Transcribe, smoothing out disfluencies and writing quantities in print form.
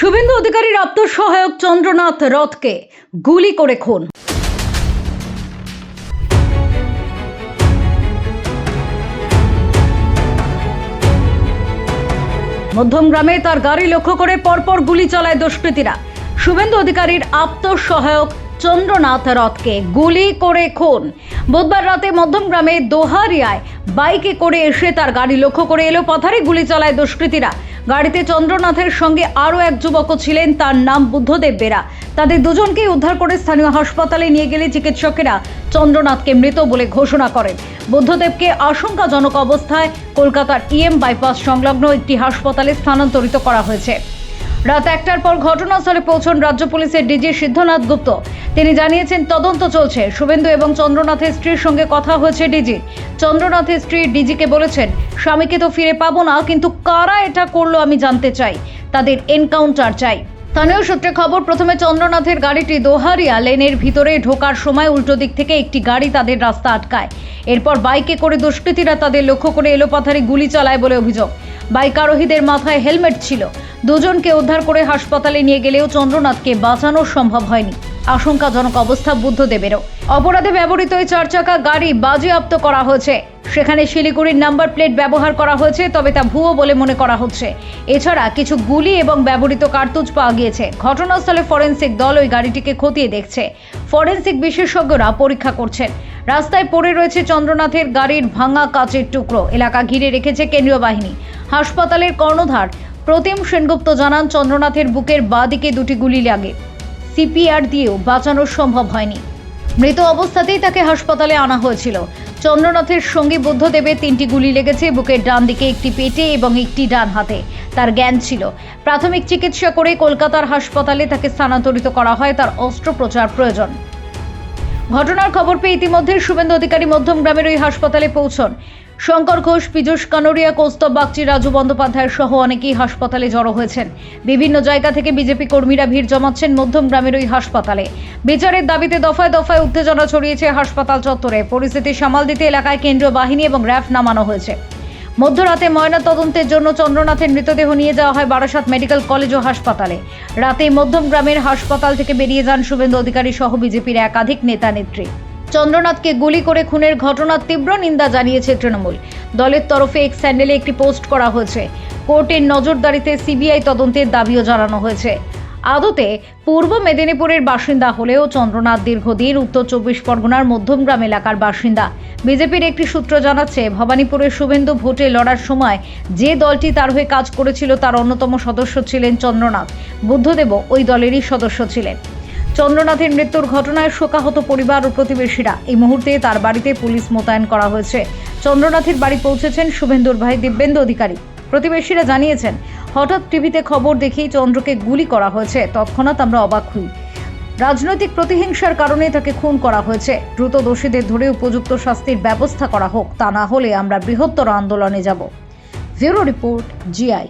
শুভেন্দু অধিকারীর আত্মসহায়ক চন্দ্রনাথ রথকে গুলি করে খুন। মধ্যমগ্রামে তার গাড়ি লক্ষ্য করে পরপর গুলি চালায় দুষ্কৃতীরা। শুভেন্দু অধিকারীর আত্মসহায়ক চন্দ্রনাথ রথকে গুলি করে খুন। বুধবার রাতে মধ্যমগ্রামে দোহারিয়ায় বাইকে করে এসে তার গাড়ি লক্ষ্য করে এলোপাথারি গুলি চালায় দুষ্কৃতীরা। গাড়িতে চন্দ্রনাথের সঙ্গে আরও এক যুবকও ছিলেন, তার নাম বুদ্ধদেব বেরা। তাদের দুজনকেই উদ্ধার করে স্থানীয় হাসপাতালে নিয়ে গেলে চিকিৎসকেরা চন্দ্রনাথকে মৃত বলে ঘোষণা করেন। বুদ্ধদেবকে আশঙ্কাজনক অবস্থায় কলকাতার ইএম বাইপাস সংলগ্ন একটি হাসপাতালে স্থানান্তরিত করা হয়েছে। রাত 1টার পর ঘটনাস্থলে পৌঁছন রাজ্য পুলিশের ডিজি সিদ্ধনাথ গুপ্ত। তিনি জানিয়েছেন, তদন্ত চলছে। শুভেন্দু এবং চন্দ্রনাথের স্ত্রীর সঙ্গে কথা হয়েছে ডিজি। চন্দ্রনাথের স্ত্রী ডিজিকে বলেছেন, স্বামীকে তো ফিরে পাবো না, কিন্তু কারা এটা করলো আমি জানতে চাই, তাদের এনকাউন্টার চাই। স্থানীয় সূত্রে খবর, প্রথমে চন্দ্রনাথের গাড়িটি দোহারিয়া লেনের ভিতরে ঢোকার সময় উল্টো দিক থেকে একটি গাড়ি তাদের রাস্তা আটকায়। এরপর বাইকে করে দুষ্কৃতীরা তাদের লক্ষ্য করে এলোপাথারি গুলি চালায় বলে অভিযোগ। বাইক আরোহীদের মাথায় হেলমেট ছিল। দুজনকে উদ্ধার করে হাসপাতালে নিয়ে গেলেও চন্দ্রনাথকে বাঁচানো সম্ভব হয়নি। আশঙ্কাজনক অবস্থা বুদ্ধদেবেরও। অপরাধে ব্যবহৃত ওই 4 চাকা গাড়ি বাজেয়াপ্ত করা হয়েছে। সেখানে শিলিগুড়ির নাম্বার প্লেট ব্যবহার করা হয়েছে, তবে তা ভুয়ো বলে মনে করা হচ্ছে। এছাড়া কিছু গুলি এবং ব্যবহৃত কার্তুজ পাওয়া গিয়েছে। ঘটনাস্থলে ফরেনসিক দল ওই গাড়িটিকে খতিয়ে দেখছে। ফরেনসিক বিশেষজ্ঞরা পরীক্ষা করছেন। রাস্তায় পড়ে রয়েছে চন্দ্রনাথের গাড়ির ভাঙা কাচের টুকরো। এলাকা ঘিরে রেখেছে কেন্দ্রীয় বাহিনী। হাসপাতালের কর্ণধার প্রতিম সেনগুপ্ত জানান, চন্দ্রনাথের বুকের বাঁ দিকে 2টি গুলি লাগে। সিপিআর দিয়েও বাঁচানো সম্ভব হয়নি। মৃত অবস্থাতেই তাকে হাসপাতালে আনা হয়েছিল। চন্দ্রনাথের সঙ্গে বুদ্ধদেবের 3টি গুলি লেগেছে, বুকের ডান দিকে, একটি পেটে এবং একটি ডান হাতে। তার জ্ঞান ছিল। প্রাথমিক চিকিৎসা করে কলকাতার হাসপাতালে তাকে স্থানান্তরিত করা হয়। তার অস্ত্রোপচার প্রয়োজন। ঘটনার খবর পেয়ে ইতিমধ্যে শুভেন্দু অধিকারী মধ্যমগ্রামের ওই হাসপাতালে পৌঁছন। শঙ্কর ঘোষ, পীযূষ কানোরিয়া, কৌস্তব বাগচি, রাজু বন্দ্যোপাধ্যায় সহ অনেকেই হাসপাতালে জড়ো হয়েছেন। বিভিন্ন জায়গা থেকে বিজেপি কর্মীরা ভিড় জমাচ্ছেন মধ্যমগ্রামের ওই হাসপাতালে। বিচারের দাবিতে দফায় দফায় উত্তেজনা ছড়িয়েছে হাসপাতাল চত্বরে। পরিস্থিতি সামাল দিতে এলাকায় কেন্দ্রীয় বাহিনী এবং র্যাফ নামানো হয়েছে। মধ্যরাতে ময়নাতদন্তের জন্য চন্দ্রনাথের মৃতদেহ নিয়ে যাওয়া হয় বারাসাত মেডিকেল কলেজ ও হাসপাতালে। রাতেই মধ্যমগ্রামের হাসপাতাল থেকে বেরিয়ে যান শুভেন্দু অধিকারী সহ বিজেপির একাধিক নেতা নেত্রী। চন্দ্রনাথকে গুলি করে খুনের ঘটনার তীব্র নিন্দা জানিয়েছে তৃণমূল। দলের তরফে এক্স হ্যান্ডেলে একটি পোস্ট করা হয়েছে। কোর্টের নজরদারিতে সিবিআই তদন্তের দাবিও জানানো হয়েছে। আদতে পূর্ব মেদিনীপুরের বাসিন্দা হলেও চন্দ্রনাথ দীর্ঘদিন উত্তর 24 পরগনার মধ্যমগ্রাম এলাকার বাসিন্দা। বিজেপির একটি সূত্র জানাচ্ছে, ভবানীপুরের শুভেন্দু ভোটে লড়ার সময় যে দলটি তার হয়ে কাজ করেছিল তার অন্যতম সদস্য ছিলেন চন্দ্রনাথ। বুদ্ধদেবও ওই দলেরই সদস্য ছিলেন। চন্দ্রনাথের মৃত্যুর ঘটনায় শোকাহত পরিবার ও প্রতিবেশীরা। এই মুহূর্তে তার বাড়িতে পুলিশ মোতায়েন করা হয়েছে। চন্দ্রনাথের বাড়ি পৌঁছেছেন শুভেন্দুর ভাই দিব্যেন্দু অধিকারী। প্রতিবেশীরা জানিয়েছেন, হঠাৎ টিভিতে খবর দেখেই চন্দ্রকে গুলি করা হয়েছে। তৎক্ষণাৎ আমরা অবাক হই। রাজনৈতিক প্রতিহিংসার কারণে তাকে খুন করা হয়েছে। দ্রুত দোষীদের ধরে উপযুক্ত শাস্তির ব্যবস্থা করা হোক, তা না হলে আমরা বৃহত্তর আন্দোলনে যাব। Bureau report, GI.